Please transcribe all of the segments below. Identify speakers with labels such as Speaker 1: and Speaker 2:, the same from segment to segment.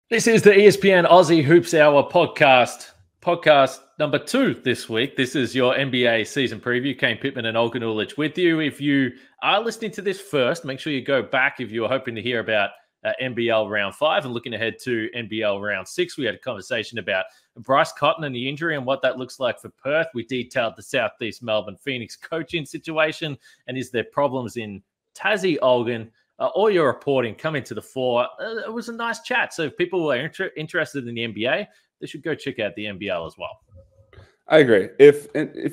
Speaker 1: This is the ESPN Aussie Hoops Hour podcast number 2 this week. This is your NBA season preview. Kane Pittman and Olgun with you. If you are listening to this first, make sure you go back if you're hoping to hear about NBL round 5 and looking ahead to NBL round 6. We had a conversation about Bryce Cotton and the injury and what that looks like for Perth. We detailed the Southeast Melbourne Phoenix coaching situation and is there problems in Tassie, Olgun. All your reporting coming to the fore. It was a nice chat. So if people are interested in the NBA, they should go check out the NBL as well.
Speaker 2: I agree. If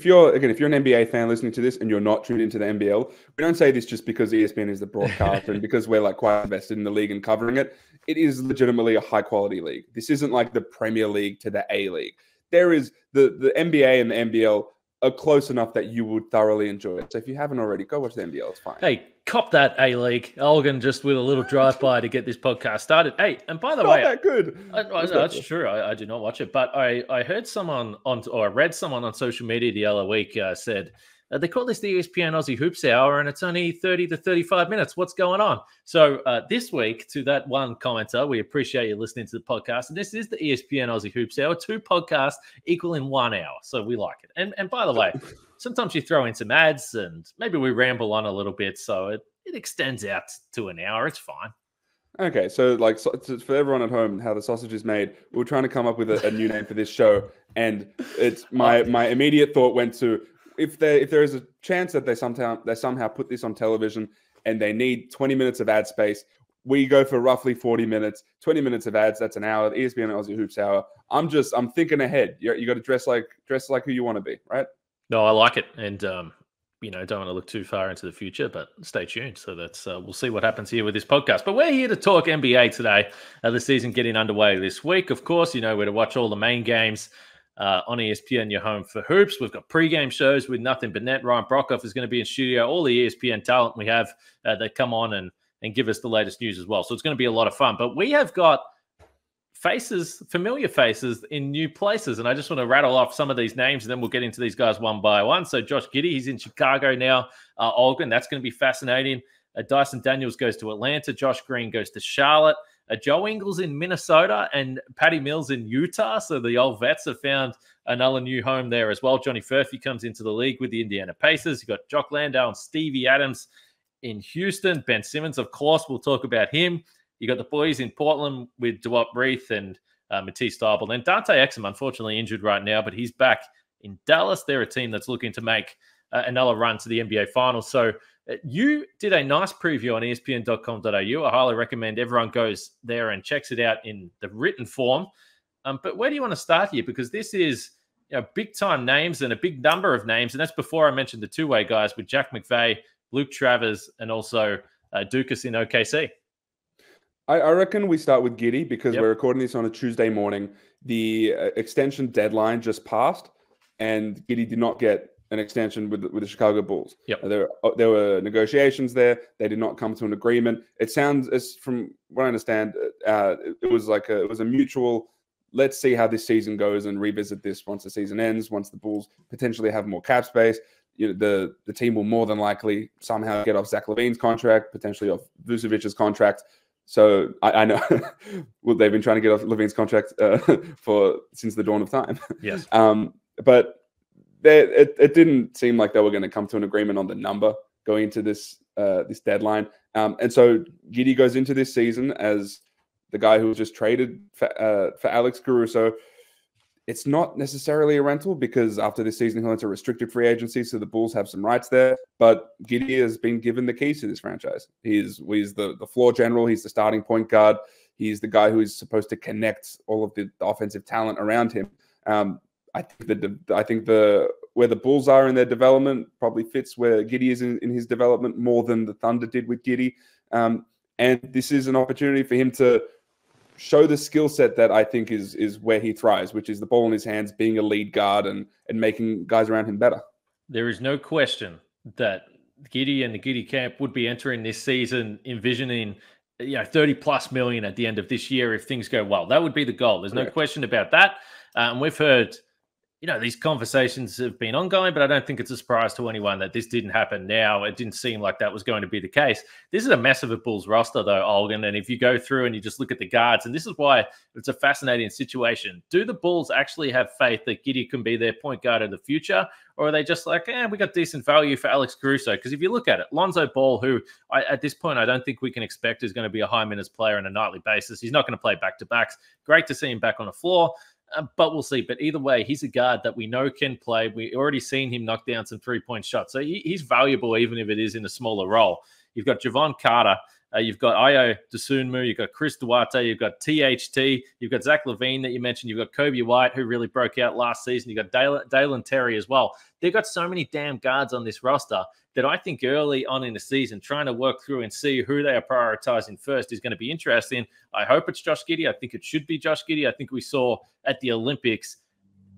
Speaker 2: you're an NBA fan listening to this and you're not tuned into the NBL, we don't say this just because ESPN is the broadcaster and because we're quite invested in the league and covering it. It is legitimately a high quality league. This isn't like the Premier League to the A League. There is the NBA and the NBL are close enough that you would thoroughly enjoy it. So if you haven't already, go watch the NBL. It's fine.
Speaker 1: Hey, cop that A-League. Olgun just with a little drive-by to get this podcast started. Hey, and by the way...
Speaker 2: Not that good.
Speaker 1: That's true. I do not watch it. But I heard someone I read someone on social media the other week said, they call this the ESPN Aussie Hoops Hour, and it's only 30 to 35 minutes. What's going on? So this week, to that one commenter, we appreciate you listening to the podcast. And this is the ESPN Aussie Hoops Hour, 2 podcasts equaling 1 hour. So we like it. And by the way, sometimes you throw in some ads and maybe we ramble on a little bit. So it extends out to an hour. It's fine.
Speaker 2: Okay, so for everyone at home, how the sausage is made, we were trying to come up with a new name for this show. And it's my immediate thought went to, if there is a chance that they somehow put this on television and they need 20 minutes of ad space, we go for roughly 40 minutes, 20 minutes of ads. That's an hour. The ESPN Aussie Hoops Hour. I'm thinking ahead. You got to dress like who you want to be, right?
Speaker 1: No, I like it, and don't want to look too far into the future, but stay tuned. So that's we'll see what happens here with this podcast. But we're here to talk NBA today. The season getting underway this week. Of course, we're to watch all the main games. On ESPN, your home for hoops. We've got pre-game shows with nothing but net. Ryan Brockhoff is going to be in studio. All the ESPN talent we have that come on and give us the latest news as well. So it's going to be a lot of fun. But we have got familiar faces in new places. And I just want to rattle off some of these names and then we'll get into these guys one by one. So Josh Giddey, he's in Chicago now. Olgun, that's going to be fascinating. Dyson Daniels goes to Atlanta. Josh Green goes to Charlotte. Joe Ingles in Minnesota and Patty Mills in Utah. So the old vets have found another new home there as well. Johnny Furphy comes into the league with the Indiana Pacers. You've got Jock Landale and Stevie Adams in Houston. Ben Simmons, of course, we'll talk about him. You got the boys in Portland with DeWalt Reith and Matisse Thybulle. And Dante Exum, unfortunately injured right now, but he's back in Dallas. They're a team that's looking to make another run to the NBA Finals. So you did a nice preview on espn.com.au. I highly recommend everyone goes there and checks it out in the written form. But where do you want to start here? Because this is big-time names and a big number of names. And that's before I mentioned the two-way guys with Jack McVay, Luke Travers, and also Dukas in OKC.
Speaker 2: I reckon we start with Giddy because we're recording this on a Tuesday morning. The extension deadline just passed, and Giddy did not get an extension with the Chicago Bulls.
Speaker 1: Yep.
Speaker 2: There were negotiations there. They did not come to an agreement. It sounds, as from what I understand, it was a mutual. Let's see how this season goes and revisit this once the season ends. Once the Bulls potentially have more cap space, the team will more than likely somehow get off Zach LaVine's contract, potentially off Vucevic's contract. So I know well, they've been trying to get off LaVine's contract since the dawn of time.
Speaker 1: Yes,
Speaker 2: but it didn't seem like they were going to come to an agreement on the number going into this deadline. And so Giddy goes into this season as the guy who was just traded for Alex Caruso. It's not necessarily a rental because after this season, he'll enter restricted free agency, so the Bulls have some rights there. But Giddy has been given the keys to this franchise. He's the floor general. He's the starting point guard. He's the guy who is supposed to connect all of the offensive talent around him. I think where the Bulls are in their development probably fits where Giddy is in his development more than the Thunder did with Giddy. And this is an opportunity for him to show the skill set that I think is where he thrives, which is the ball in his hands, being a lead guard and making guys around him better.
Speaker 1: There is no question that Giddy and the Giddy camp would be entering this season envisioning 30+ million at the end of this year if things go well. That would be the goal. There's no question about that. And we've heard these conversations have been ongoing, but I don't think it's a surprise to anyone that this didn't happen now. It didn't seem like that was going to be the case. This is a mess of a Bulls roster, though, Olgun. And if you go through and you just look at the guards, and this is why it's a fascinating situation. Do the Bulls actually have faith that Giddy can be their point guard of the future? Or are they just like, we got decent value for Alex Caruso? Because if you look at it, Lonzo Ball, who at this point I don't think we can expect is going to be a high minutes player on a nightly basis. He's not going to play back-to-backs. Great to see him back on the floor. But we'll see. But either way, he's a guard that we know can play. We already seen him knock down some three-point shots. So he's valuable even if it is in a smaller role. You've got Javon Carter. You've got Ayo Dosunmu. You've got Chris Duarte. You've got THT. You've got Zach LaVine that you mentioned. You've got Kobe White, who really broke out last season. You've got Dalen Terry as well. They've got so many damn guards on this roster that I think early on in the season, trying to work through and see who they are prioritizing first is going to be interesting. I hope it's Josh Giddey. I think it should be Josh Giddey. I think we saw at the Olympics,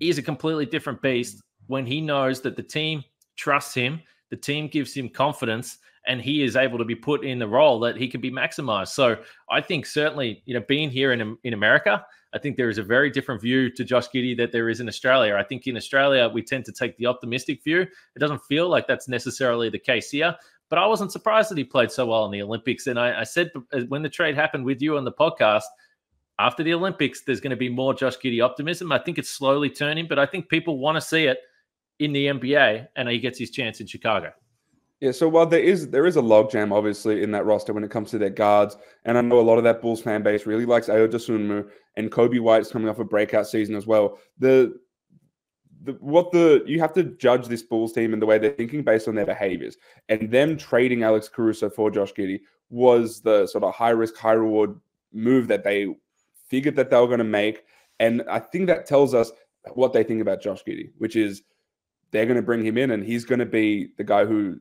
Speaker 1: he's a completely different beast when he knows that the team trusts him, the team gives him confidence, and he is able to be put in the role that he can be maximized. So I think certainly, being here in America, I think there is a very different view to Josh Giddey that there is in Australia. I think in Australia, we tend to take the optimistic view. It doesn't feel like that's necessarily the case here, but I wasn't surprised that he played so well in the Olympics. And I said when the trade happened with you on the podcast, after the Olympics, there's going to be more Josh Giddey optimism. I think it's slowly turning, but I think people want to see it in the NBA, and he gets his chance in Chicago.
Speaker 2: Yeah, so while there is a logjam, obviously, in that roster when it comes to their guards, and I know a lot of that Bulls fan base really likes Ayo Dosunmu, and Kobe White's coming off a breakout season as well. You have to judge this Bulls team in the way they're thinking based on their behaviors. And them trading Alex Caruso for Josh Giddey was the sort of high risk, high reward move that they figured that they were going to make. And I think that tells us what they think about Josh Giddey, which is they're going to bring him in and he's going to be the guy who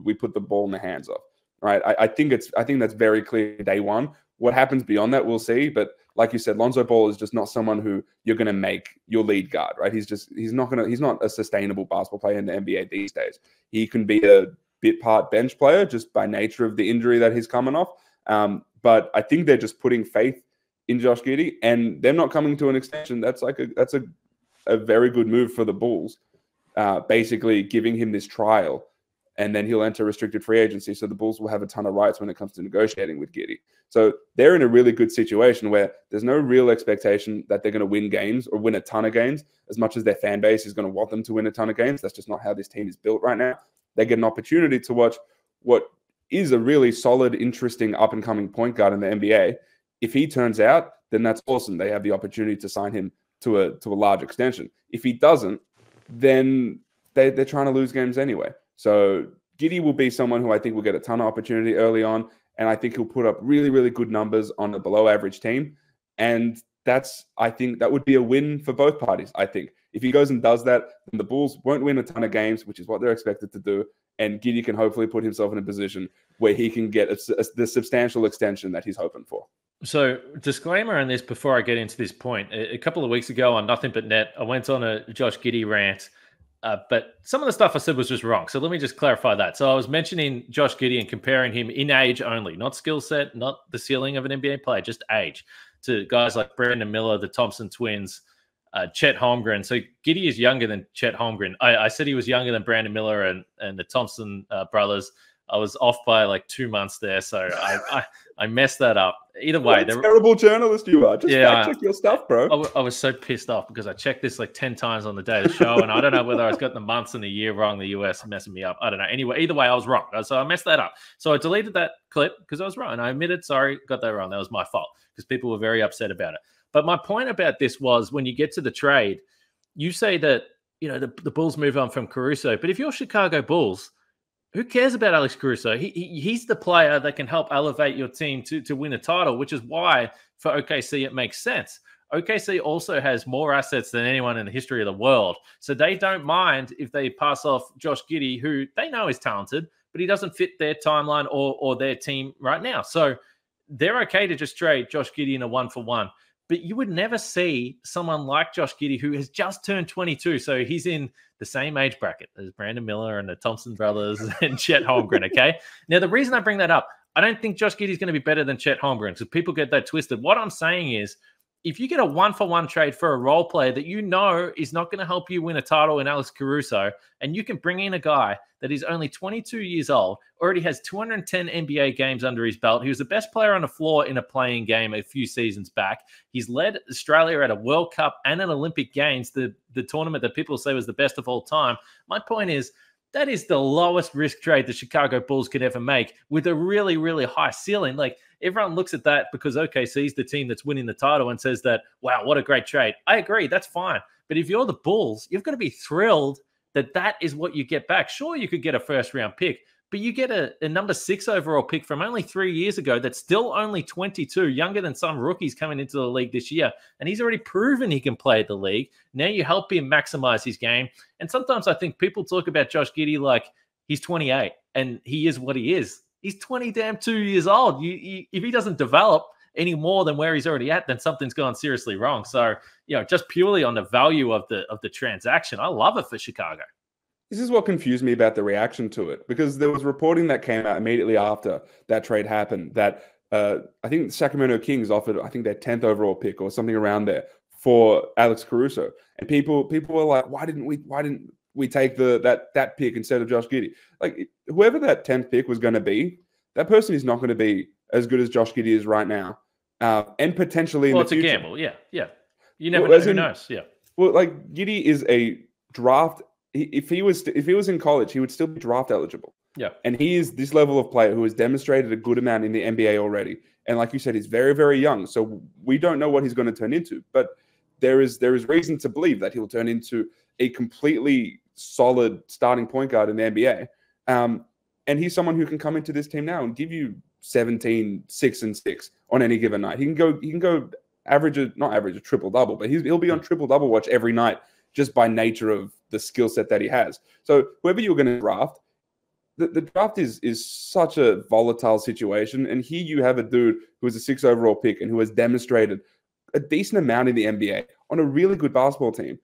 Speaker 2: we put the ball in the hands of, right? I think that's very clear day one. What happens beyond that, we'll see. But like you said, Lonzo Ball is just not someone who you're going to make your lead guard, right? He's not a sustainable basketball player in the NBA these days. He can be a bit part bench player just by nature of the injury that he's coming off. But I think they're just putting faith in Josh Giddey, and they're not coming to an extension. That's a very good move for the Bulls, basically giving him this trial. And then he'll enter restricted free agency. So the Bulls will have a ton of rights when it comes to negotiating with Giddy. So they're in a really good situation where there's no real expectation that they're going to win games or win a ton of games as much as their fan base is going to want them to win a ton of games. That's just not how this team is built right now. They get an opportunity to watch what is a really solid, interesting, up-and-coming point guard in the NBA. If he turns out, then that's awesome. They have the opportunity to sign him to a large extension. If he doesn't, then they're trying to lose games anyway. So Giddy will be someone who I think will get a ton of opportunity early on, and I think he'll put up really, really good numbers on a below-average team. And I think that would be a win for both parties, I think. If he goes and does that, then the Bulls won't win a ton of games, which is what they're expected to do, and Giddy can hopefully put himself in a position where he can get the substantial extension that he's hoping for.
Speaker 1: So, disclaimer on this before I get into this point. A couple of weeks ago on Nothing But Net, I went on a Josh Giddey rant. But some of the stuff I said was just wrong. So let me just clarify that. So I was mentioning Josh Giddey and comparing him in age only, not skill set, not the ceiling of an NBA player, just age, to guys like Brandon Miller, the Thompson twins, Chet Holmgren. So Giddey is younger than Chet Holmgren. I said he was younger than Brandon Miller and the Thompson brothers. I was off by like 2 months there. So I messed that up. Either way,
Speaker 2: what a terrible journalist you are. Just fact check your stuff, bro.
Speaker 1: I was so pissed off because I checked this like 10 times on the day of the show, and I don't know whether I was got the months and the year wrong. The US messing me up. I don't know. Anyway, either way, I was wrong. So I messed that up. So I deleted that clip because I was wrong. I admitted, sorry, got that wrong. That was my fault because people were very upset about it. But my point about this was when you get to the trade, you say that the Bulls move on from Caruso, but if you're Chicago Bulls, who cares about Alex Caruso? He's the player that can help elevate your team to win a title, which is why for OKC it makes sense. OKC also has more assets than anyone in the history of the world. So they don't mind if they pass off Josh Giddey, who they know is talented, but he doesn't fit their timeline or their team right now. So they're okay to just trade Josh Giddey in a 1-for-1. But you would never see someone like Josh Giddey, who has just turned 22. So he's in the same age bracket as Brandon Miller and the Thompson brothers and Chet Holmgren, okay? Now, the reason I bring that up, I don't think Josh Giddey is going to be better than Chet Holmgren because people get that twisted. What I'm saying is, if you get a 1-for-1 trade for a role player that you know is not going to help you win a title in Alex Caruso, and you can bring in a guy that is only 22 years old, already has 210 NBA games under his belt. He was the best player on the floor in a playing game a few seasons back. He's led Australia at a World Cup and an Olympic Games, the tournament that people say was the best of all time. My point is, that is the lowest risk trade the Chicago Bulls could ever make, with a really, really high ceiling. Like, everyone looks at that because OKC is the team that's winning the title and says that, wow, what a great trade. I agree, that's fine. But if you're the Bulls, you've got to be thrilled that that is what you get back. Sure, you could get a first-round pick, but you get a number 6 overall pick from only 3 years ago that's still only 22, younger than some rookies coming into the league this year. And he's already proven he can play the league. Now you help him maximize his game. And sometimes I think people talk about Josh Giddey like he's 28 and he is what he is. He's 22 years old. If he doesn't develop any more than where he's already at, then something's gone seriously wrong. So, just purely on the value of the transaction, I love it for Chicago.
Speaker 2: This is what confused me about the reaction to it, because there was reporting that came out immediately after that trade happened that I think the Sacramento Kings offered, I think, their 10th overall pick or something around there for Alex Caruso, and people were like, why didn't we take that pick instead of Josh Giddey? Like, whoever that 10th pick was going to be, that person is not going to be as good as Josh Giddey is right now, and potentially in the future.
Speaker 1: It's a gamble, yeah. You never know. Who knows? Yeah.
Speaker 2: Well, like, Giddy is a draft. If he was in college, he would still be draft eligible.
Speaker 1: Yeah.
Speaker 2: And he is this level of player who has demonstrated a good amount in the NBA already. And like you said, he's very, very young. So we don't know what he's going to turn into. But there is reason to believe that he'll turn into a completely solid starting point guard in the NBA. And he's someone who can come into this team now and give you 17, 6 and 6 on any given night. He can go not average a triple-double, but he'll be on triple-double watch every night, just by nature of the skill set that he has. So whoever you're going to draft, the draft is such a volatile situation. And here you have a dude who is a 6 overall pick and who has demonstrated a decent amount in the NBA on a really good basketball team.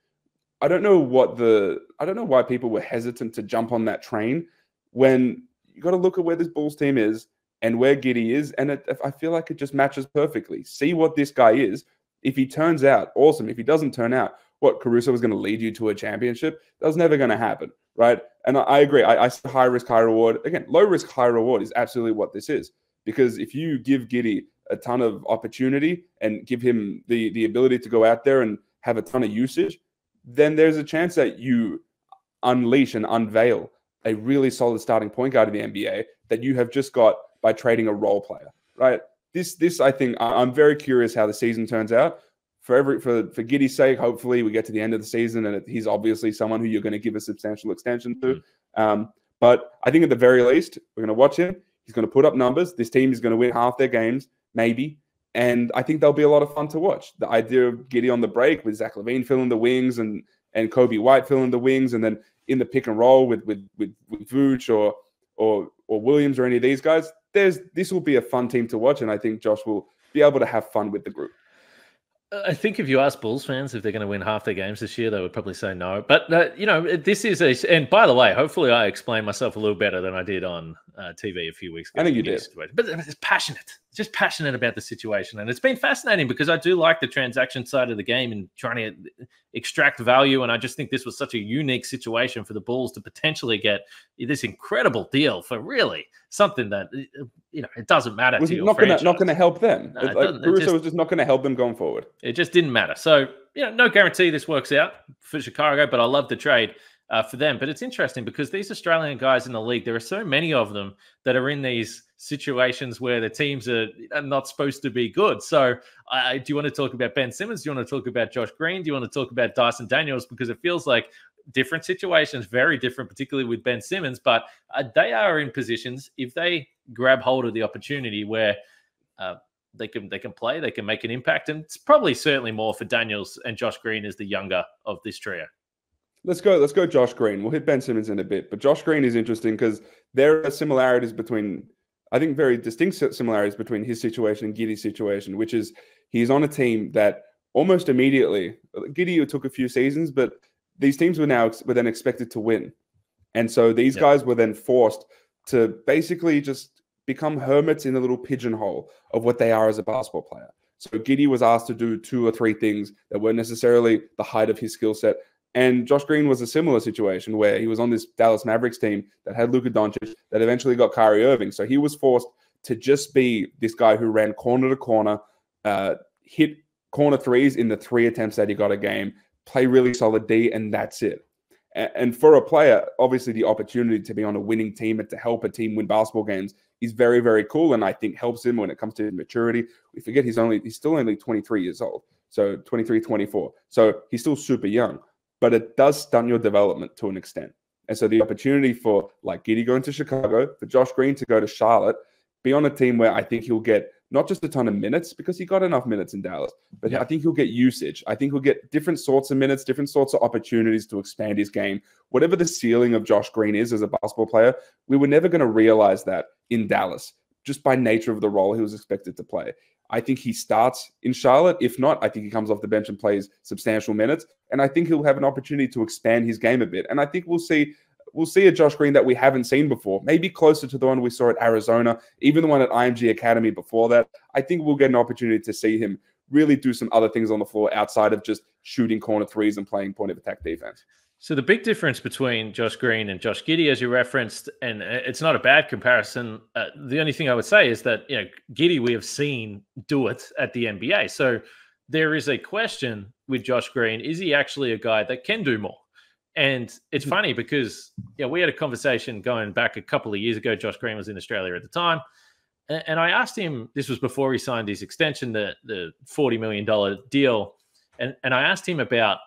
Speaker 2: I don't know why people were hesitant to jump on that train when you got to look at where this Bulls team is and where Giddy is. And I feel like it just matches perfectly. See what this guy is. If he turns out, awesome. If he doesn't turn out, what, Caruso was going to lead you to a championship? That was never going to happen, right? And I agree. I say high risk, high reward. Again, low risk, high reward is absolutely what this is. Because if you give Giddy a ton of opportunity and give him the ability to go out there and have a ton of usage, then there's a chance that you unleash and unveil a really solid starting point guard in the NBA that you have just got by trading a role player, right? This I think, I'm very curious how the season turns out. For Giddy's sake, hopefully we get to the end of the season and he's obviously someone who you're going to give a substantial extension to. But I think at the very least, we're going to watch him. He's going to put up numbers. This team is going to win half their games, maybe. And I think they'll be a lot of fun to watch. The idea of Giddy on the break with Zach LaVine filling the wings and Kobe White filling the wings, and then in the pick and roll with Vooch or Williams or any of these guys, this will be a fun team to watch. And I think Josh will be able to have fun with the group.
Speaker 1: I think if you ask Bulls fans if they're going to win half their games this year, they would probably say no. But, this is and by the way, hopefully I explained myself a little better than I did on TV a few weeks ago.
Speaker 2: I think you did.
Speaker 1: But it's just passionate about the situation. And it's been fascinating because I do like the transaction side of the game and trying to extract value. And I just think this was such a unique situation for the Bulls to potentially get this incredible deal for really something that, it doesn't matter to your franchise.
Speaker 2: Not going to help them. Caruso was just not going to help them going forward.
Speaker 1: It just didn't matter. So, no guarantee this works out for Chicago, but I love the trade for them. But it's interesting because these Australian guys in the league, there are so many of them that are in these situations where the teams are not supposed to be good. So do you want to talk about Ben Simmons? Do you want to talk about Josh Green? Do you want to talk about Dyson Daniels? Because it feels like different situations, very different, particularly with Ben Simmons, but they are in positions, if they grab hold of the opportunity where they can play, they can make an impact, and it's probably certainly more for Daniels and Josh Green as the younger of this trio.
Speaker 2: Let's go Josh Green. We'll hit Ben Simmons in a bit, but Josh Green is interesting because there are similarities between, I think very distinct similarities between his situation and Giddy's situation, which is he's on a team that almost immediately, Giddy took a few seasons, but these teams were then expected to win. And so these guys were then forced to basically just become hermits in the little pigeonhole of what they are as a basketball player. So Giddy was asked to do 2 or 3 things that weren't necessarily the height of his skill set. And Josh Green was a similar situation where he was on this Dallas Mavericks team that had Luka Doncic that eventually got Kyrie Irving. So he was forced to just be this guy who ran corner to corner, hit corner threes in the 3 attempts that he got a game, play really solid D, and that's it. And for a player, obviously the opportunity to be on a winning team and to help a team win basketball games is very, very cool, and I think helps him when it comes to maturity. We forget he's still only 23 years old, so 23, 24. So he's still super young, but it does stunt your development to an extent. And so the opportunity for like Giddy going to Chicago, for Josh Green to go to Charlotte, be on a team where I think he'll get not just a ton of minutes because he got enough minutes in Dallas, but I think he'll get usage. I think he'll get different sorts of minutes, different sorts of opportunities to expand his game. Whatever the ceiling of Josh Green is as a basketball player, we were never going to realize that in Dallas, just by nature of the role he was expected to play. I think he starts in Charlotte. If not, I think he comes off the bench and plays substantial minutes. And I think he'll have an opportunity to expand his game a bit. And I think we'll see a Josh Green that we haven't seen before, maybe closer to the one we saw at Arizona, even the one at IMG Academy before that. I think we'll get an opportunity to see him really do some other things on the floor outside of just shooting corner threes and playing point of attack defense.
Speaker 1: So the big difference between Josh Green and Josh Giddey, as you referenced, and it's not a bad comparison. The only thing I would say is that, Giddey, we have seen do it at the NBA. So there is a question with Josh Green. Is he actually a guy that can do more? And it's funny because we had a conversation going back a couple of years ago. Josh Green was in Australia at the time. And I asked him, this was before he signed his extension, the $40 million deal. And I asked him about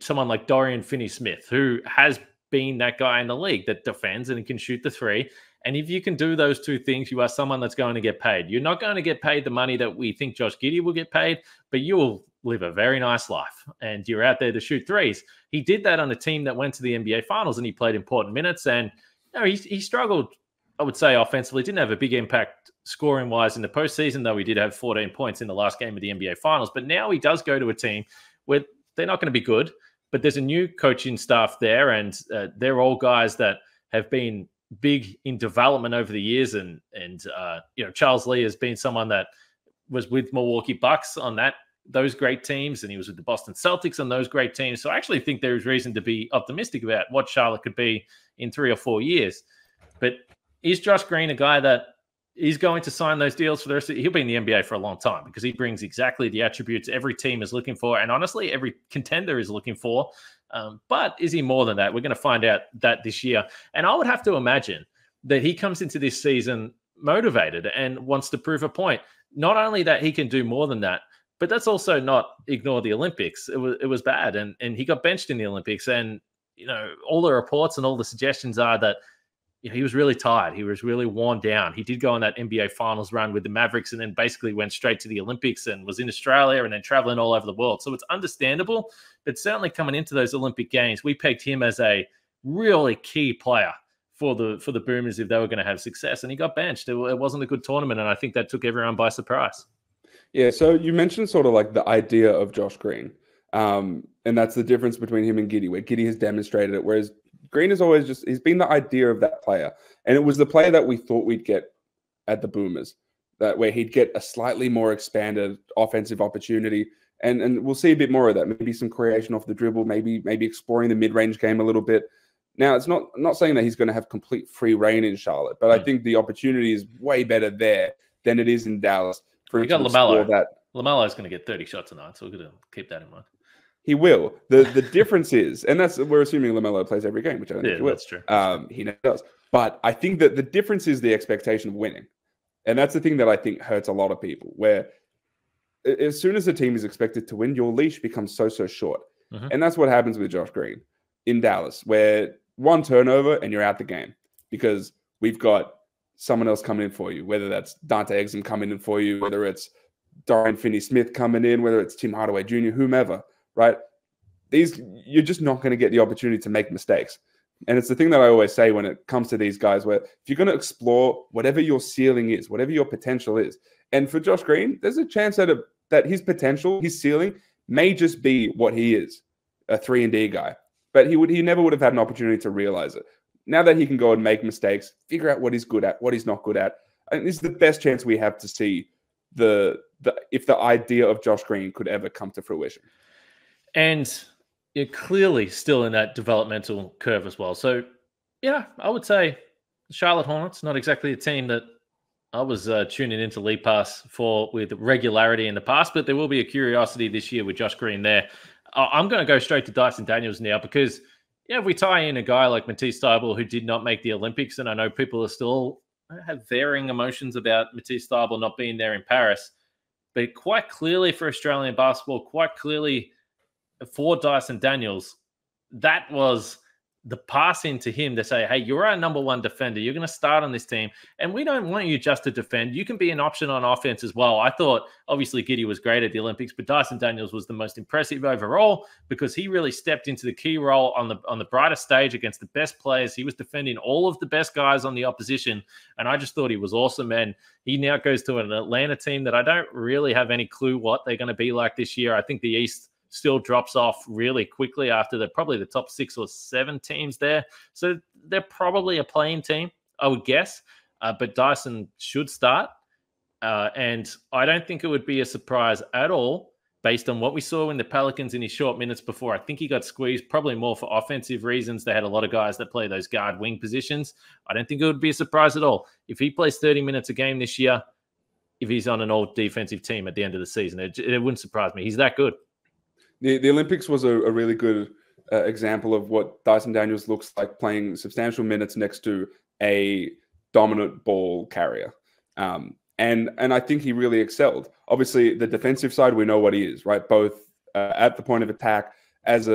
Speaker 1: someone like Dorian Finney-Smith, who has been that guy in the league that defends and can shoot the three. And if you can do those 2 things, you are someone that's going to get paid. You're not going to get paid the money that we think Josh Giddey will get paid, but you will live a very nice life. And you're out there to shoot threes. He did that on a team that went to the NBA Finals, and he played important minutes. And he struggled, I would say, offensively. Didn't have a big impact scoring-wise in the postseason, though he did have 14 points in the last game of the NBA Finals. But now he does go to a team where they're not going to be good, but there's a new coaching staff there, and they're all guys that have been big in development over the years. And Charles Lee has been someone that was with Milwaukee Bucks on those great teams, and he was with the Boston Celtics on those great teams. So I actually think there is reason to be optimistic about what Charlotte could be in 3 or 4 years. But is Josh Green a guy that is going to sign those deals for the rest of he'll be in the NBA for a long time because he brings exactly the attributes every team is looking for, and honestly, every contender is looking for. But is he more than that? We're going to find out that this year. And I would have to imagine that he comes into this season motivated and wants to prove a point. Not only that he can do more than that, but that's also not ignore the Olympics. It was bad, and he got benched in the Olympics. And all the reports and all the suggestions are that he was really tired. He was really worn down. He did go on that NBA Finals run with the Mavericks, and then basically went straight to the Olympics and was in Australia and then traveling all over the world. So it's understandable, but certainly coming into those Olympic Games, we pegged him as a really key player for the Boomers if they were going to have success. And he got benched. It wasn't a good tournament, and I think that took everyone by surprise. Yeah,
Speaker 2: so you mentioned sort of like the idea of Josh Green, and that's the difference between him and Giddy, where Giddy has demonstrated it, whereas Green is always he's been the idea of that player. And it was the player that we thought we'd get at the Boomers, that where he'd get a slightly more expanded offensive opportunity. And we'll see a bit more of that, maybe some creation off the dribble, maybe exploring the mid-range game a little bit. Now, it's not saying that he's going to have complete free reign in Charlotte, but I think the opportunity is way better there than it is in Dallas.
Speaker 1: You got LaMelo. LaMelo is going to get 30 shots tonight, so we're going to keep that in mind.
Speaker 2: He will. The difference is, and we're assuming LaMelo plays every game, which I don't think he will.
Speaker 1: That's true.
Speaker 2: He never does. But I think that the difference is the expectation of winning. And that's the thing that I think hurts a lot of people, where as soon as a team is expected to win, your leash becomes so short. Mm-hmm. And that's what happens with Josh Green in Dallas, where one turnover and you're out the game because we've got someone else coming in for you, whether that's Dante Exum coming in for you, whether it's Dorian Finney-Smith coming in, whether it's Tim Hardaway Jr., whomever, right? You're just not going to get the opportunity to make mistakes. And it's the thing that I always say when it comes to these guys, where if you're going to explore whatever your ceiling is, whatever your potential is, and for Josh Green, there's a chance that his potential, his ceiling, may just be what he is, a 3-and-D guy. But he never would have had an opportunity to realize it. Now that he can go and make mistakes, figure out what he's good at, what he's not good at, I think this is the best chance we have to see the if the idea of Josh Green could ever come to fruition.
Speaker 1: And you're clearly still in that developmental curve as well. So, yeah, I would say Charlotte Hornets, not exactly a team that I was tuning into League Pass for with regularity in the past, but there will be a curiosity this year with Josh Green there. I'm going to go straight to Dyson Daniels now because, if we tie in a guy like Matisse Thybulle who did not make the Olympics, and I know people are still have varying emotions about Matisse Thybulle not being there in Paris, but quite clearly for Australian basketball, quite clearly for Dyson Daniels, that was the passing to him to say, hey, you're our number one defender. You're going to start on this team. And we don't want you just to defend. You can be an option on offense as well. I thought, obviously, Giddy was great at the Olympics, but Dyson Daniels was the most impressive overall because he really stepped into the key role on the brighter stage against the best players. He was defending all of the best guys on the opposition. And I just thought he was awesome. And he now goes to an Atlanta team that I don't really have any clue what they're going to be like this year. I think the East still drops off really quickly after probably the top 6 or 7 teams there. So they're probably a playing team, I would guess. But Dyson should start. And I don't think it would be a surprise at all based on what we saw in the Pelicans in his short minutes before. I think he got squeezed probably more for offensive reasons. They had a lot of guys that play those guard wing positions. I don't think it would be a surprise at all. If he plays 30 minutes a game this year, if he's on an all defensive team at the end of the season, it wouldn't surprise me. He's that good.
Speaker 2: The Olympics was a really good example of what Dyson Daniels looks like playing substantial minutes next to a dominant ball carrier. And I think he really excelled. Obviously, the defensive side, we know what he is, right? Both at the point of attack, as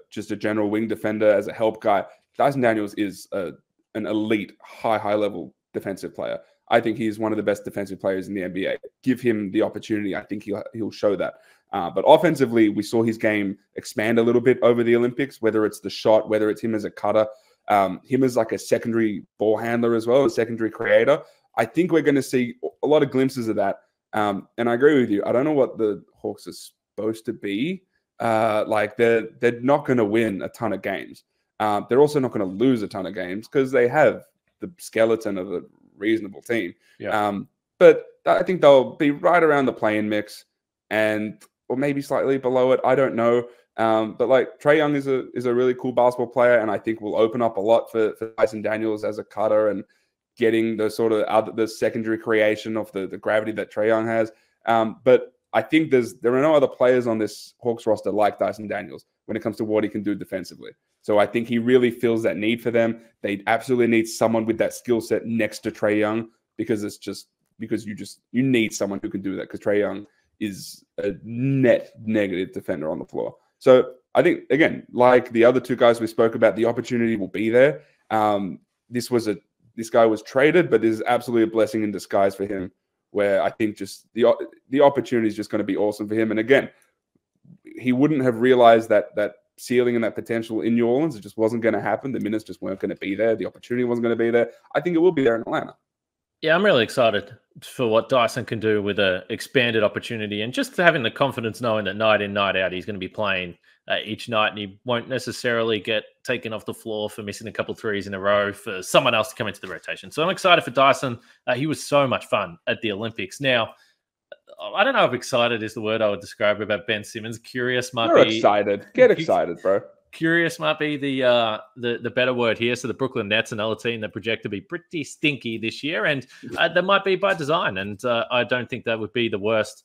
Speaker 2: just a general wing defender, as a help guy. Dyson Daniels is an elite, high level defensive player. I think he's one of the best defensive players in the NBA. Give him the opportunity. I think he'll show that. But offensively, we saw his game expand a little bit over the Olympics, whether it's the shot, whether it's him as a cutter, him as like a secondary ball handler as well, a secondary creator. I think we're going to see a lot of glimpses of that. And I agree with you. I don't know what the Hawks are supposed to be. They're not going to win a ton of games. They're also not going to lose a ton of games because they have the skeleton of a reasonable team. Yeah. But I think they'll be right around the play-in mix or maybe slightly below it. I don't know. But like Trae Young is a really cool basketball player, and I think will open up a lot for Dyson Daniels as a cutter and getting the sort of the secondary creation of the gravity that Trae Young has. But I think there are no other players on this Hawks roster like Dyson Daniels when it comes to what he can do defensively. So I think he really fills that need for them. They absolutely need someone with that skill set next to Trae Young because you need someone who can do that because Trae Young is a net negative defender on the floor. So I think, again, like the other two guys we spoke about, the opportunity will be there. This guy was traded, but this is absolutely a blessing in disguise for him, where I think just the opportunity is just going to be awesome for him. And again, he wouldn't have realized that ceiling and that potential in New Orleans. It just wasn't going to happen. The minutes just weren't going to be there. The opportunity wasn't going to be there. I think it will be there in Atlanta.
Speaker 1: Yeah, I'm really excited for what Dyson can do with an expanded opportunity and just having the confidence knowing that night in, night out, he's going to be playing each night and he won't necessarily get taken off the floor for missing a couple threes in a row for someone else to come into the rotation. So I'm excited for Dyson. He was so much fun at the Olympics. Now, I don't know if excited is the word I would describe about Ben Simmons. Curious might be
Speaker 2: excited. Get excited, bro.
Speaker 1: Curious might be the better word here. So the Brooklyn Nets, another team that project to be pretty stinky this year, and that might be by design. And I don't think that would be the worst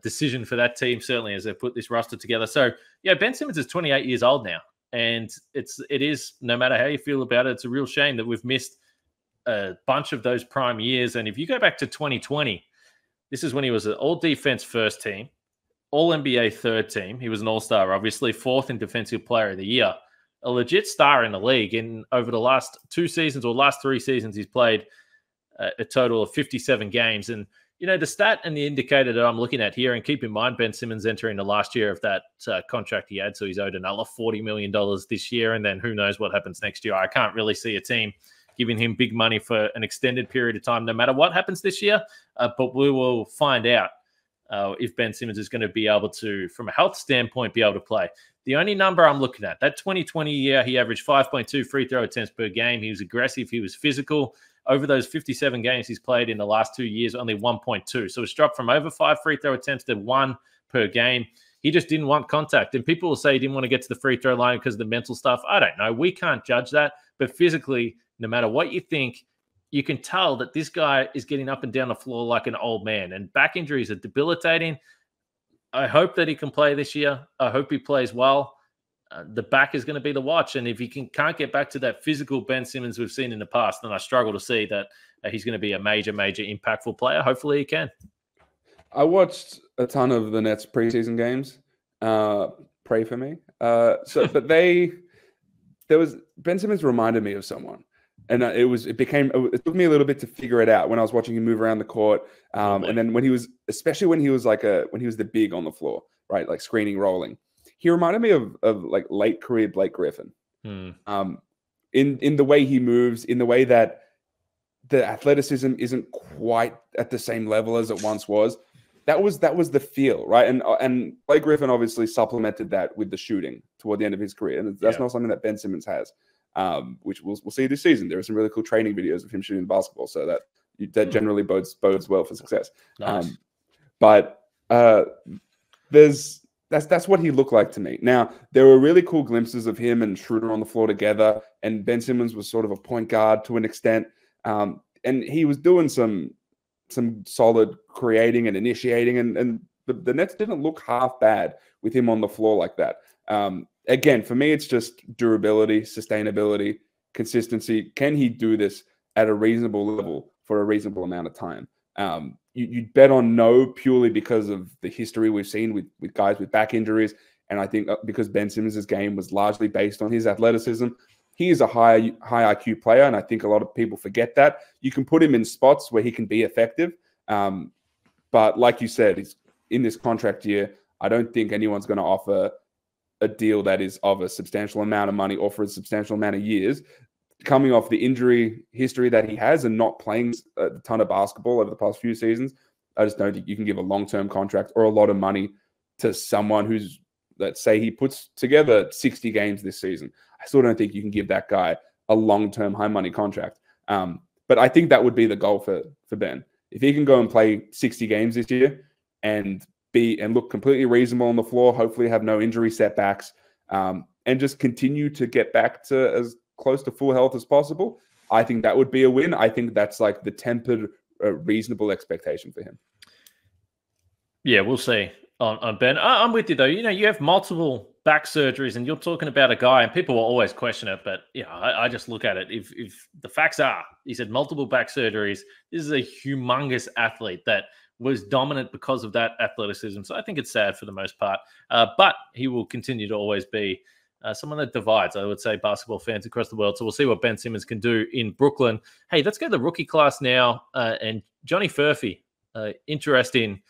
Speaker 1: decision for that team, certainly as they put this roster together. So yeah, Ben Simmons is 28 years old now, and it is no matter how you feel about it, it's a real shame that we've missed a bunch of those prime years. And if you go back to 2020, this is when he was an all-defense first team, all-NBA third team. He was an all-star, obviously, fourth in Defensive Player of the Year, a legit star in the league. And over the last 2 seasons or last 3 seasons, he's played a total of 57 games. And, you know, the stat and the indicator that I'm looking at here, and keep in mind, Ben Simmons entering the last year of that contract he had, so he's owed another $40 million this year, and then who knows what happens next year. I can't really see a team giving him big money for an extended period of time, no matter what happens this year. But we will find out if Ben Simmons is going to be able to, from a health standpoint, be able to play. The only number I'm looking at, that 2020 year, he averaged 5.2 free throw attempts per game. He was aggressive. He was physical. over those 57 games he's played in the last 2 years, only 1.2. So it's dropped from over 5 free throw attempts to 1 per game. He just didn't want contact. And people will say he didn't want to get to the free throw line because of the mental stuff. I don't know. We can't judge that. But physically, no matter what you think, you can tell that this guy is getting up and down the floor like an old man. And back injuries are debilitating. I hope that he can play this year. I hope he plays well. The back is going to be the watch. And if he can't get back to that physical Ben Simmons we've seen in the past, then I struggle to see that he's going to be a major, major impactful player. Hopefully he can.
Speaker 2: I watched a ton of the Nets preseason games. Pray for me. But Ben Simmons reminded me of someone. And it took me a little bit to figure it out when I was watching him move around the court. And then when he was the big on the floor, right? Like screening, rolling. He reminded me of like late career Blake Griffin. In the way he moves, in the way that the athleticism isn't quite at the same level as it once was. That was the feel, right? And Blake Griffin obviously supplemented that with the shooting toward the end of his career. And that's not something that Ben Simmons has. Which we'll see this season. There are some really cool training videos of him shooting the basketball, so that generally bodes well for success.
Speaker 1: Nice.
Speaker 2: That's what he looked like to me. Now there were really cool glimpses of him and Schroeder on the floor together, and Ben Simmons was sort of a point guard to an extent, and he was doing some solid creating and initiating, and the Nets didn't look half bad with him on the floor like that. Again, for me, it's just durability, sustainability, consistency. Can he do this at a reasonable level for a reasonable amount of time? You'd bet on no purely because of the history we've seen with guys with back injuries. And I think because Ben Simmons' game was largely based on his athleticism, he is a high IQ player. And I think a lot of people forget that. You can put him in spots where he can be effective. But like you said, he's in this contract year. I don't think anyone's going to offer a deal that is of a substantial amount of money or for a substantial amount of years, coming off the injury history that he has and not playing a ton of basketball over the past few seasons. I just don't think you can give a long-term contract or a lot of money to someone who's, let's say he puts together 60 games this season. I still don't think you can give that guy a long-term high money contract. But I think that would be the goal for Ben. If he can go and play 60 games this year and look completely reasonable on the floor, hopefully have no injury setbacks, and just continue to get back to as close to full health as possible, I think that would be a win. I think that's like the tempered, reasonable expectation for him.
Speaker 1: Yeah, we'll see on Ben. I'm with you, though. You have multiple back surgeries, and you're talking about a guy, and people will always question it, but I just look at it. If the facts are, he's had multiple back surgeries, this is a humongous athlete that was dominant because of that athleticism. So I think it's sad for the most part. But he will continue to always be someone that divides, I would say, basketball fans across the world. So we'll see what Ben Simmons can do in Brooklyn. Hey, let's go to the rookie class now. And Johnny Furphy, interesting.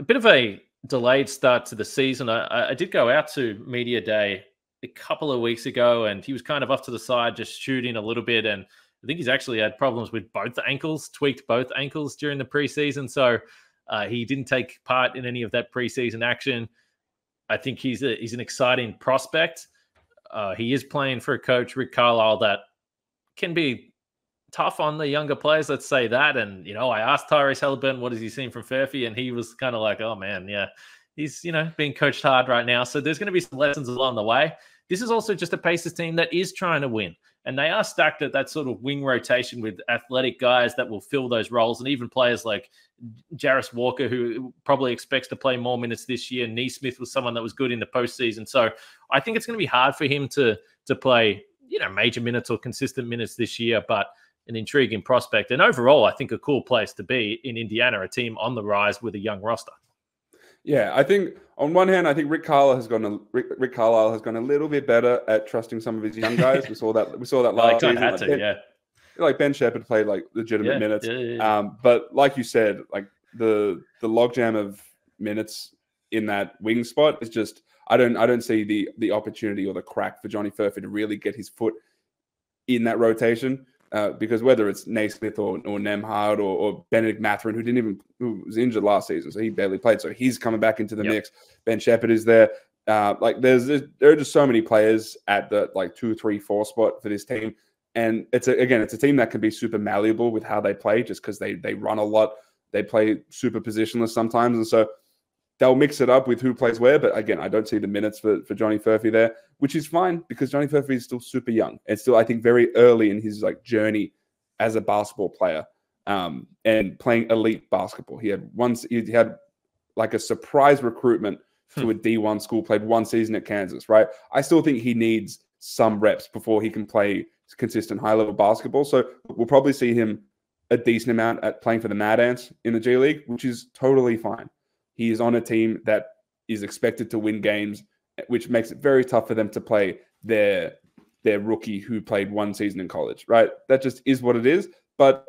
Speaker 1: A bit of a delayed start to the season. I did go out to Media Day a couple of weeks ago, and he was kind of off to the side, just shooting a little bit. And I think he's actually had problems with both ankles, tweaked both ankles during the preseason. So he didn't take part in any of that preseason action. I think he's an exciting prospect. He is playing for a coach, Rick Carlisle, that can be tough on the younger players, let's say that. And, I asked Tyrese Halliburton, what has he seen from Furphy? And he was kind of like, oh, man, yeah, he's, being coached hard right now. So there's going to be some lessons along the way. This is also just a Pacers team that is trying to win. And they are stacked at that sort of wing rotation with athletic guys that will fill those roles, and even players like Jarris Walker, who probably expects to play more minutes this year. Neesmith was someone that was good in the postseason. So I think it's going to be hard for him to play, major minutes or consistent minutes this year, but an intriguing prospect. And overall, I think a cool place to be in Indiana, a team on the rise with a young roster.
Speaker 2: Yeah, I think on one hand, I think Rick Carlisle has gone a little bit better at trusting some of his young guys. We saw that last season. Like Ben Shepherd played like legitimate minutes. But like you said, like the logjam of minutes in that wing spot is just I don't see the opportunity or the crack for Johnny Furphy to really get his foot in that rotation. Because whether it's Naismith or Nembhard or Benedict Mathurin, who was injured last season, so he barely played, so he's coming back into the mix. Ben Shepherd is there. There are just so many players at the 2, 3, 4 spot for this team, And it's a team that can be super malleable with how they play, just because they run a lot. They play super positionless sometimes, and so they'll mix it up with who plays where. But again, I don't see the minutes for Johnny Furphy there, which is fine because Johnny Furphy is still super young and still, I think, very early in his like journey as a basketball player, and playing elite basketball. He had like a surprise recruitment to a D1 school, played one season at Kansas, right? I still think he needs some reps before he can play consistent high-level basketball. So we'll probably see him a decent amount at playing for the Mad Ants in the G League, which is totally fine. He is on a team that is expected to win games, which makes it very tough for them to play their rookie who played one season in college, right? That just is what it is. But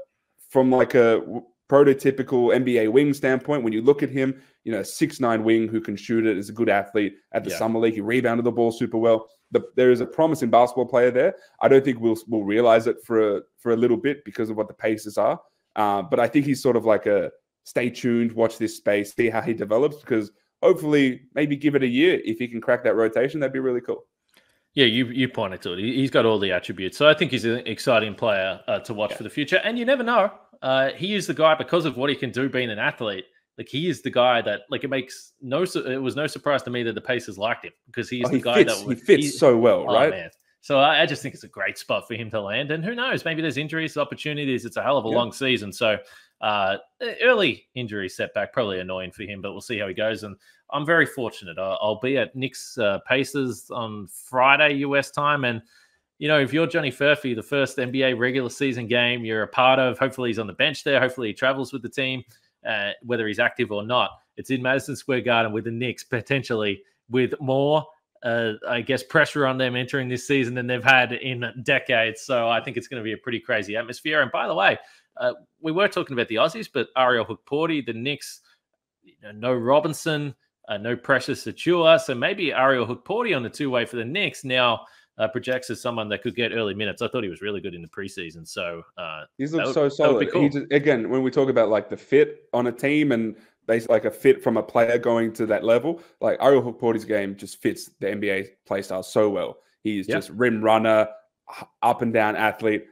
Speaker 2: from like a prototypical NBA wing standpoint, when you look at him, 6'9" wing who can shoot it, is a good athlete at the summer league. He rebounded the ball super well. There is a promising basketball player there. I don't think we'll realize it for a little bit because of what the paces are. But I think he's sort of like a stay tuned, watch this space, see how he develops, because hopefully maybe give it a year. If he can crack that rotation, that'd be really cool.
Speaker 1: Yeah, you pointed to it. He's got all the attributes. So I think he's an exciting player to watch for the future. And you never know. He is the guy, because of what he can do being an athlete. Like, he is the guy that, like, it was no surprise to me that the Pacers liked him, because he fits
Speaker 2: so well, right?
Speaker 1: Man. So I just think it's a great spot for him to land. And who knows, maybe there's injuries, opportunities. It's a hell of a long season. So early injury setback, probably annoying for him, but we'll see how he goes. And I'm very fortunate. I'll be at Knicks Pacers on Friday US time. And, if you're Johnny Furphy, the first NBA regular season game you're a part of, hopefully he's on the bench there. Hopefully he travels with the team, whether he's active or not. It's in Madison Square Garden with the Knicks, potentially with more, I guess, pressure on them entering this season than they've had in decades. So I think it's going to be a pretty crazy atmosphere. And by the way, we were talking about the Aussies, but Ariel Hook, the Knicks, no Robinson, no Precious Achua. So maybe Ariel Hook on the two-way for the Knicks now projects as someone that could get early minutes. I thought he was really good in the preseason. So
Speaker 2: he's looked so solid. Cool. Again, when we talk about like the fit on a team and basically like a fit from a player going to that level, like Ariel Hook-Porty's game just fits the NBA play style so well. He's just rim runner, up and down athlete.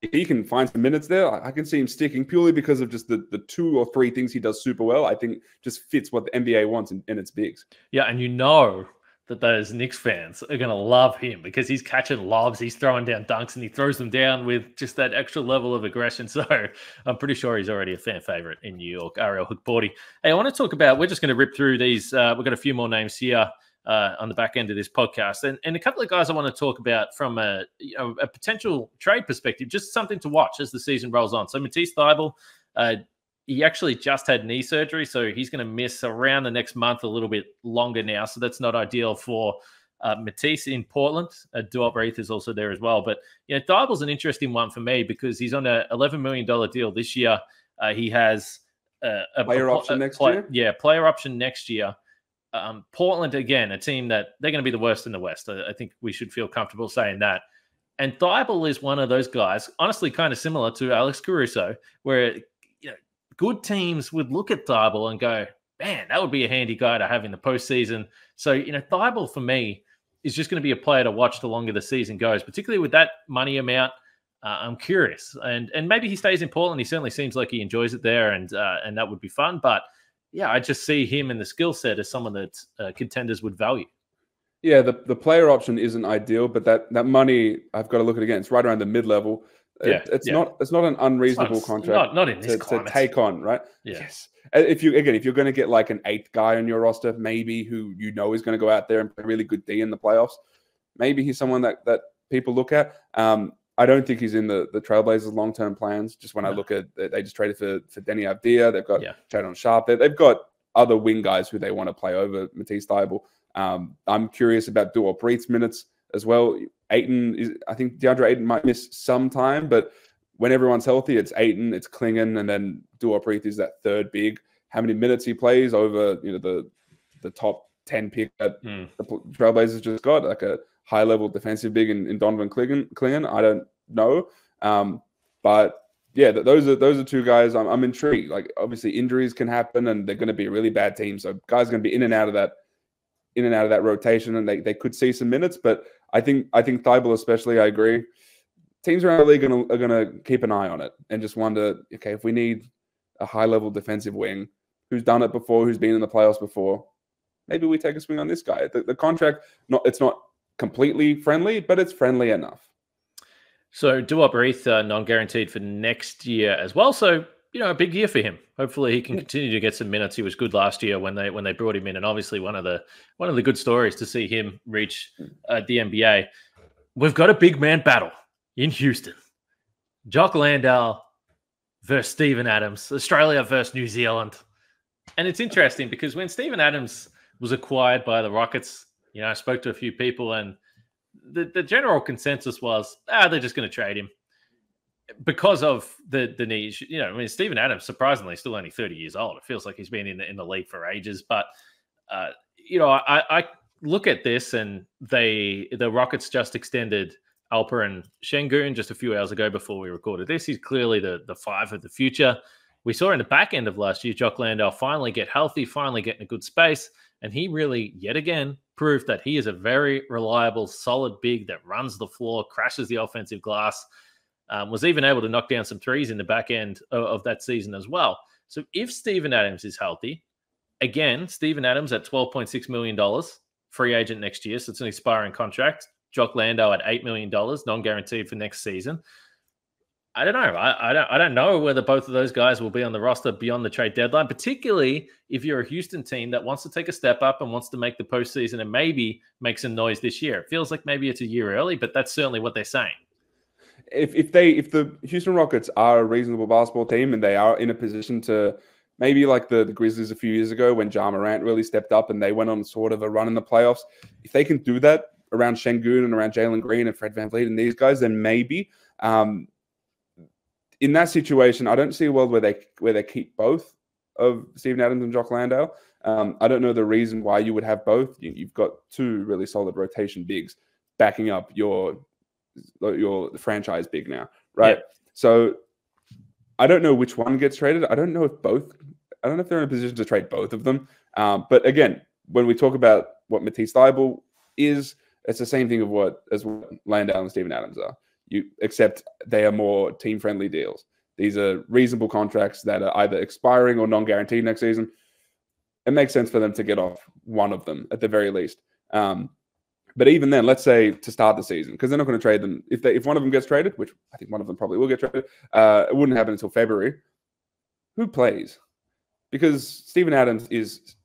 Speaker 2: If he can find some minutes there, I can see him sticking purely because of just the 2 or 3 things he does super well. I think just fits what the NBA wants in its bigs. Yeah,
Speaker 1: and that those Knicks fans are going to love him because he's catching lobs, he's throwing down dunks, and he throws them down with just that extra level of aggression. So I'm pretty sure he's already a fan favorite in New York, Ariel Hook-Porty. Hey, I want to talk about, we're just going to rip through these. We've got a few more names here on the back end of this podcast. And a couple of guys I want to talk about from a potential trade perspective, just something to watch as the season rolls on. So Matisse Thybulle, he actually just had knee surgery, so he's going to miss around the next month, a little bit longer now. So that's not ideal for Matisse in Portland. Duop Reith is also there as well. But Thybulle's an interesting one for me because he's on a $11 million deal this year. He has a
Speaker 2: player option next year.
Speaker 1: Yeah, player option next year. Portland, again, a team that they're going to be the worst in the West. I think we should feel comfortable saying that. And Thybulle is one of those guys, honestly, kind of similar to Alex Caruso, where good teams would look at Thybulle and go, man, that would be a handy guy to have in the postseason. So, Thybulle for me is just going to be a player to watch the longer the season goes, particularly with that money amount. I'm curious. And maybe he stays in Portland. He certainly seems like he enjoys it there, and that would be fun. But, yeah, I just see him in the skill set as someone that contenders would value.
Speaker 2: Yeah, the player option isn't ideal, but that money, I've got to look at it again. It's right around the mid-level. It's not an unreasonable contract
Speaker 1: not in this climate
Speaker 2: to take on, right?
Speaker 1: Yes.
Speaker 2: If you're going to get like an 8th guy on your roster, maybe who is going to go out there and play really good D in the playoffs, maybe he's someone that people look at. I don't think he's in the Trailblazers' long-term plans. Just when I look at, they just traded for Denny Avdia. They've got Jadon Sharp there. They've got other wing guys who they want to play over Matisse Thybulle. I'm curious about Duop Reith's minutes as well. I think DeAndre Ayton might miss some time, but when everyone's healthy, it's Ayton, it's Klingon, and then Duop Reith is that third big. How many minutes he plays over the top 10 pick that the Trailblazers just got, like a high-level defensive big in Donovan Klingon, I don't know. But yeah, those are 2 guys I'm intrigued. Like, obviously injuries can happen, and they're going to be a really bad team, so guys are going to be in and out of that rotation, and they could see some minutes. But I think Thybulle especially, I agree. teams around the league are gonna keep an eye on it and just wonder, okay, if we need a high-level defensive wing who's done it before, who's been in the playoffs before, maybe we take a swing on this guy. The contract, it's not completely friendly, but it's friendly enough.
Speaker 1: So Duop Reith, non-guaranteed for next year as well. So, a big year for him. Hopefully he can continue to get some minutes. He was good last year when they brought him in, and obviously one of the good stories to see him reach the NBA. We've got a big man battle in Houston. Jock Landale versus Steven Adams, Australia versus New Zealand. And it's interesting because when Steven Adams was acquired by the Rockets, I spoke to a few people, and the general consensus was, they're just going to trade him because of the need. Steven Adams, surprisingly, still only 30 years old. It feels like he's been in the league for ages. But, I look at this, and the Rockets just extended Alperen Şengün just a few hours ago before we recorded this. He's clearly the five of the future. We saw in the back end of last year, Jock Landale finally get healthy, finally get in a good space. And he really, yet again, proved that he is a very reliable, solid big that runs the floor, crashes the offensive glass, was even able to knock down some threes in the back end of that season as well. So if Steven Adams is healthy, again, Steven Adams at $12.6 million, free agent next year, so it's an expiring contract. Jock Landale at $8 million, non-guaranteed for next season. I don't know. I don't know whether both of those guys will be on the roster beyond the trade deadline, particularly if you're a Houston team that wants to take a step up and wants to make the postseason and maybe make some noise this year. It feels like maybe it's a year early, but that's certainly what they're saying.
Speaker 2: If the Houston Rockets are a reasonable basketball team and they are in a position to maybe like the Grizzlies a few years ago when Ja Morant really stepped up and they went on sort of a run in the playoffs, if they can do that around Şengün and around Jalen Green and Fred VanVleet and these guys, then maybe. In that situation, I don't see a world where they keep both of Steven Adams and Jock Landale. I don't know the reason why you would have both. You've got two really solid rotation bigs backing up your franchise big now, right? Yeah. So I don't know which one gets traded. I don't know if they're in a position to trade both of them. But again, when we talk about what Matisse Thybulle is, it's the same thing as what Landale and Steven Adams are. Except they are more team-friendly deals. These are reasonable contracts that are either expiring or non-guaranteed next season. It makes sense for them to get off one of them at the very least. But even then, let's say to start the season, because they're not going to trade them. If one of them gets traded, which I think one of them probably will get traded, it wouldn't happen until February. Who plays? Because Steven Adams is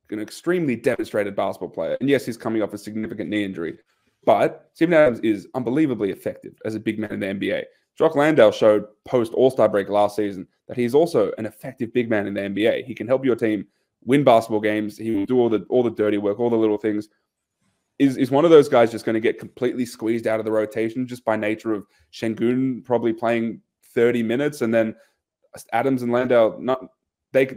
Speaker 2: an extremely demonstrated basketball player. And yes, he's coming off a significant knee injury. But Steven Adams is unbelievably effective as a big man in the NBA. Jock Landale showed post All-Star break last season that he's also an effective big man in the NBA. He can help your team win basketball games. He will do all the dirty work, all the little things. Is one of those guys just going to get completely squeezed out of the rotation just by nature of Şengün probably playing 30 minutes, and then Adams and Landale they're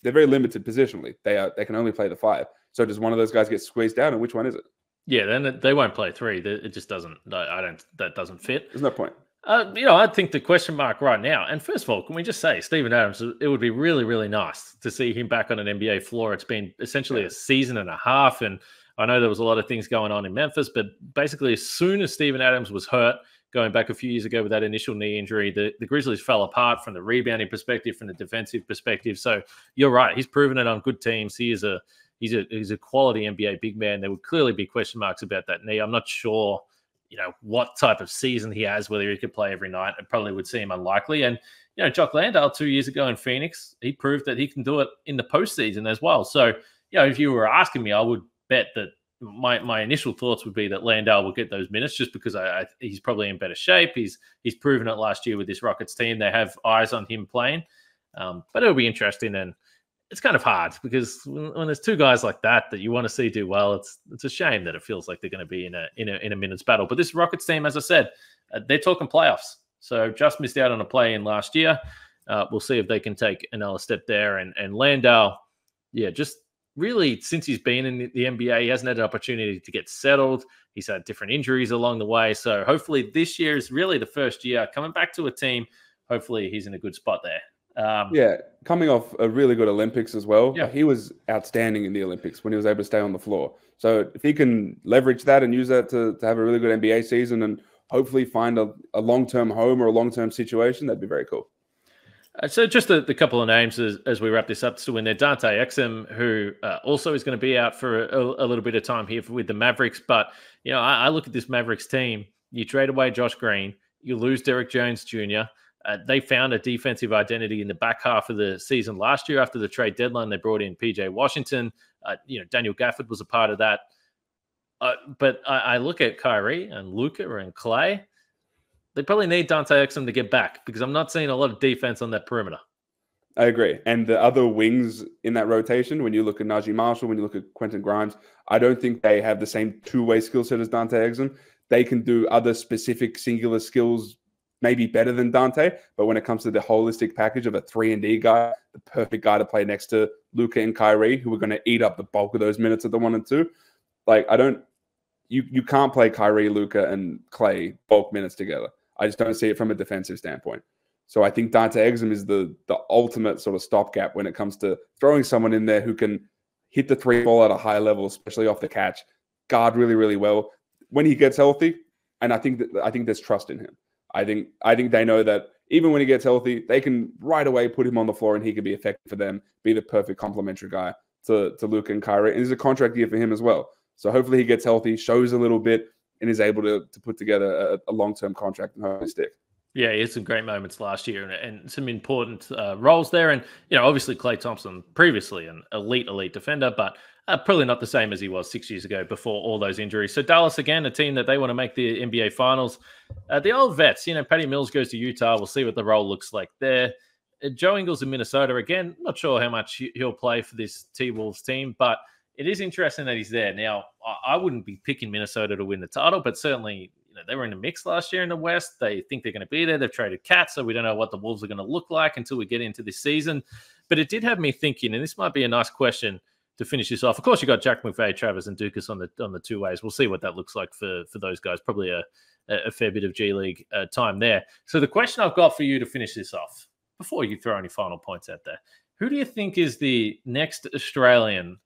Speaker 2: very limited positionally. They can only play the five. So does one of those guys get squeezed out, and which one is it?
Speaker 1: Yeah, then they won't play three. It just doesn't. That doesn't fit.
Speaker 2: There's no point.
Speaker 1: I think the question mark right now, and first of all, can we just say Steven Adams? It would be really, really nice to see him back on an NBA floor. It's been essentially a season and a half, and I know there was a lot of things going on in Memphis, but basically as soon as Steven Adams was hurt, going back a few years ago with that initial knee injury, the Grizzlies fell apart from the rebounding perspective, from the defensive perspective. So you're right. He's proven it on good teams. He's a quality NBA big man. There would clearly be question marks about that knee. I'm not sure, what type of season he has, whether he could play every night. It probably would seem unlikely. And, Jock Landale 2 years ago in Phoenix, he proved that he can do it in the postseason as well. So, if you were asking me, I would bet that my initial thoughts would be that Landale will get those minutes just because he's probably in better shape. He's proven it last year with this Rockets team. They have eyes on him playing. But it'll be interesting, and it's kind of hard because when there's two guys like that you want to see do well, it's a shame that it feels like they're going to be in a minutes battle. But this Rockets team, as I said, they're talking playoffs. So just missed out on a play-in last year. We'll see if they can take another step there. And Landale, just really since he's been in the NBA, he hasn't had an opportunity to get settled. He's had different injuries along the way. So hopefully this year is really the first year coming back to a team. Hopefully he's in a good spot there.
Speaker 2: Coming off a really good Olympics as well.
Speaker 1: Yeah.
Speaker 2: He was outstanding in the Olympics when he was able to stay on the floor. So if he can leverage that and use that to have a really good NBA season and hopefully find a long-term home or a long-term situation, that'd be very cool.
Speaker 1: So just the couple of names as we wrap this up to win there. Dante Exum, who also is going to be out for a little bit of time here with the Mavericks. But, I look at this Mavericks team. You trade away Josh Green. You lose Derek Jones Jr. They found a defensive identity in the back half of the season last year after the trade deadline. They brought in PJ Washington. Daniel Gafford was a part of that. But I look at Kyrie and Luka and Clay. They probably need Dante Exum to get back because I'm not seeing a lot of defense on that perimeter.
Speaker 2: I agree. And the other wings in that rotation, when you look at Najee Marshall, when you look at Quentin Grimes, I don't think they have the same two-way skill set as Dante Exum. They can do other specific singular skills maybe better than Dante, but when it comes to the holistic package of a 3-and-D guy, the perfect guy to play next to Luka and Kyrie, who are going to eat up the bulk of those minutes at the 1 and 2, you can't play Kyrie, Luka, and Clay bulk minutes together. I just don't see it from a defensive standpoint. So I think Dante Exum is the ultimate sort of stopgap when it comes to throwing someone in there who can hit the three ball at a high level, especially off the catch, guard really, really well when he gets healthy. And I think there's trust in him. I think they know that even when he gets healthy, they can right away put him on the floor and he can be effective for them, be the perfect complementary guy to Luka and Kyrie. And it's a contract year for him as well. So hopefully he gets healthy, shows a little bit, and is able to put together a long-term contract and hopefully stick.
Speaker 1: Yeah, he had some great moments last year and some important roles there. And, obviously Klay Thompson, previously an elite defender, but probably not the same as he was 6 years ago before all those injuries. So Dallas, again, a team that they want to make the NBA Finals. The old vets, Patty Mills goes to Utah. We'll see what the role looks like there. Joe Ingles in Minnesota, again, not sure how much he'll play for this T-Wolves team, but it is interesting that he's there. Now, I wouldn't be picking Minnesota to win the title, but certainly they were in the mix last year in the West. They think they're going to be there. They've traded Cat, so we don't know what the Wolves are going to look like until we get into this season. But it did have me thinking, and this might be a nice question to finish this off. Of course, you got Jack McVay, Travis, and Dukas on the two ways. We'll see what that looks like for those guys. Probably a fair bit of G League time there. So the question I've got for you to finish this off, before you throw any final points out there, who do you think is the next Australian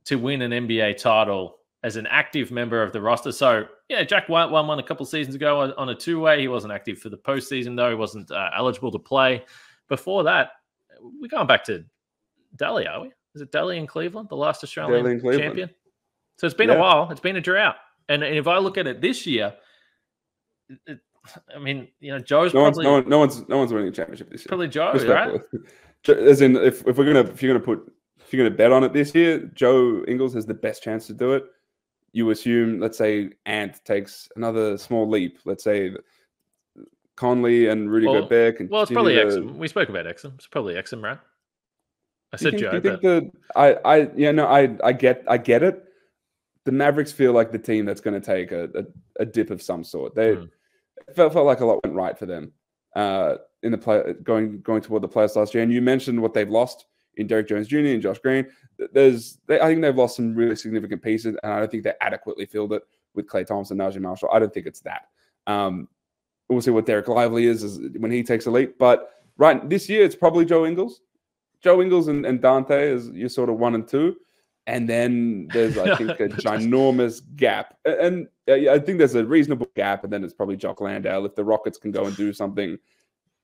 Speaker 1: to win an NBA title as an active member of the roster? So, Jack White won one a couple seasons ago on a two-way. He wasn't active for the postseason, though. He wasn't eligible to play. Before that, we're going back to Daly, are we? Is it Daly in Cleveland, the last Australian champion? So it's been a while. It's been a drought. And if I look at it this year, Joe's probably...
Speaker 2: No one's winning a championship this year.
Speaker 1: Probably Joe, right?
Speaker 2: As in, if you're gonna bet on it this year, Joe Ingles has the best chance to do it. You assume, let's say, Ant takes another small leap. Let's say Conley and Rudy Gobert.
Speaker 1: It's probably Exum. We spoke about Exum. It's probably Exum, right? I said Joe.
Speaker 2: I get it. The Mavericks feel like the team that's going to take a dip of some sort. They felt like a lot went right for them in the play going toward the playoffs last year. And you mentioned what they've lost in Derek Jones Jr. and Josh Green. I think they've lost some really significant pieces, and I don't think they adequately filled it with Klay Thompson, Najee Marshall. I don't think it's that. We'll see what Derek Lively is when he takes a leap. But right this year, it's probably Joe Ingles. Joe Ingles and Dante is your sort of 1 and 2. And then there's, I think, a ginormous gap. And I think there's a reasonable gap, and then it's probably Jock Landale if the Rockets can go and do something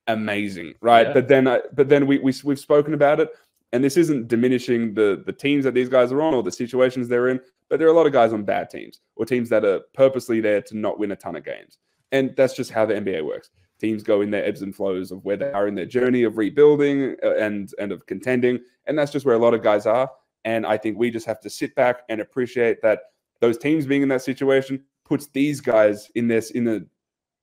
Speaker 2: amazing, right? Yeah. But then we've spoken about it. And this isn't diminishing the teams that these guys are on or the situations they're in, but there are a lot of guys on bad teams or teams that are purposely there to not win a ton of games. And that's just how the NBA works. Teams go in their ebbs and flows of where they are in their journey of rebuilding and of contending. And that's just where a lot of guys are. And I think we just have to sit back and appreciate that those teams being in that situation puts these guys in a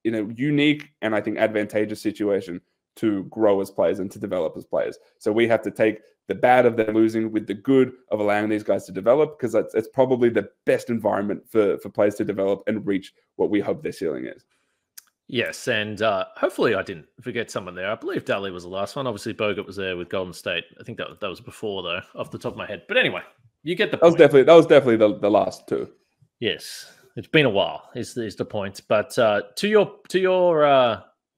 Speaker 2: unique and I think advantageous situation to grow as players and to develop as players. So we have to take the bad of them losing with the good of allowing these guys to develop, because it's probably the best environment for players to develop and reach what we hope their ceiling is.
Speaker 1: Yes, and hopefully I didn't forget someone there. I believe Daly was the last one. Obviously, Bogut was there with Golden State. I think that was before, though, off the top of my head. But anyway, you get the point. That was definitely the last two. Yes, it's been a while. Is the point? But to your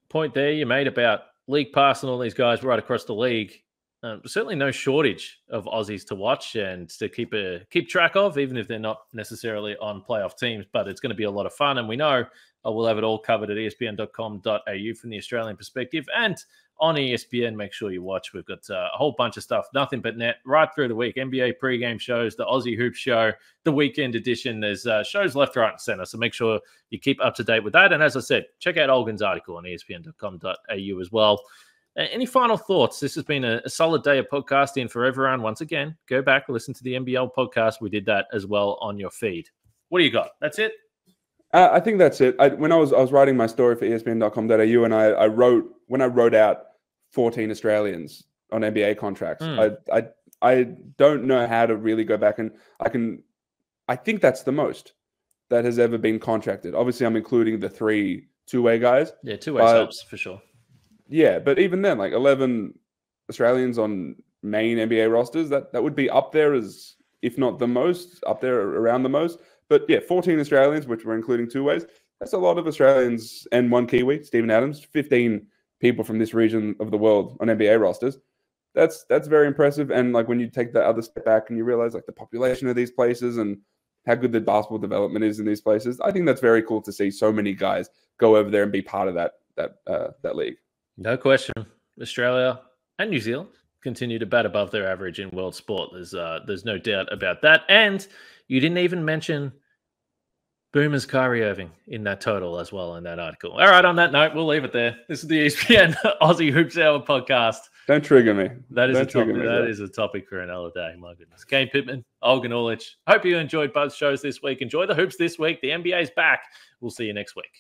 Speaker 1: point there, you made about League Pass and all these guys right across the league. Certainly no shortage of Aussies to watch and to keep track of, even if they're not necessarily on playoff teams. But it's going to be a lot of fun, and we know We'll have it all covered at espn.com.au from the Australian perspective. And on ESPN, make sure you watch. We've got a whole bunch of stuff, nothing but net, right through the week. NBA pregame shows, the Aussie Hoop Show, the weekend edition. There's shows left, right, and center. So make sure you keep up to date with that. And as I said, check out Olgun's article on espn.com.au as well. Any final thoughts? This has been a solid day of podcasting for everyone. Once again, go back, listen to the NBL podcast. We did that as well on your feed. What do you got? That's it?
Speaker 2: I think that's it. When I was writing my story for espn.com.au, and I wrote out 14 Australians on NBA contracts. I don't know how to really go back, and I think that's the most that has ever been contracted. Obviously, I'm including the 3 two-way guys.
Speaker 1: Yeah, two-way helps for sure.
Speaker 2: Yeah, but even then, like 11 Australians on main NBA rosters, that would be up there as, if not the most, up there around the most. But yeah, 14 Australians, which we're including two ways. That's a lot of Australians and 1 Kiwi, Stephen Adams, 15 people from this region of the world on NBA rosters. That's very impressive. And like when you take the other step back and you realize like the population of these places and how good the basketball development is in these places, I think that's very cool to see so many guys go over there and be part of that league.
Speaker 1: No question. Australia and New Zealand continue to bat above their average in world sport. There's no doubt about that. And you didn't even mention Boomer's Kyrie Irving in that total as well in that article. All right, on that note, we'll leave it there. This is the ESPN Aussie Hoops Hour podcast.
Speaker 2: Don't trigger me.
Speaker 1: That is a topic for another day. My goodness. Kane Pittman, Olgun Ulich. Hope you enjoyed both shows this week. Enjoy the hoops this week. The NBA's back. We'll see you next week.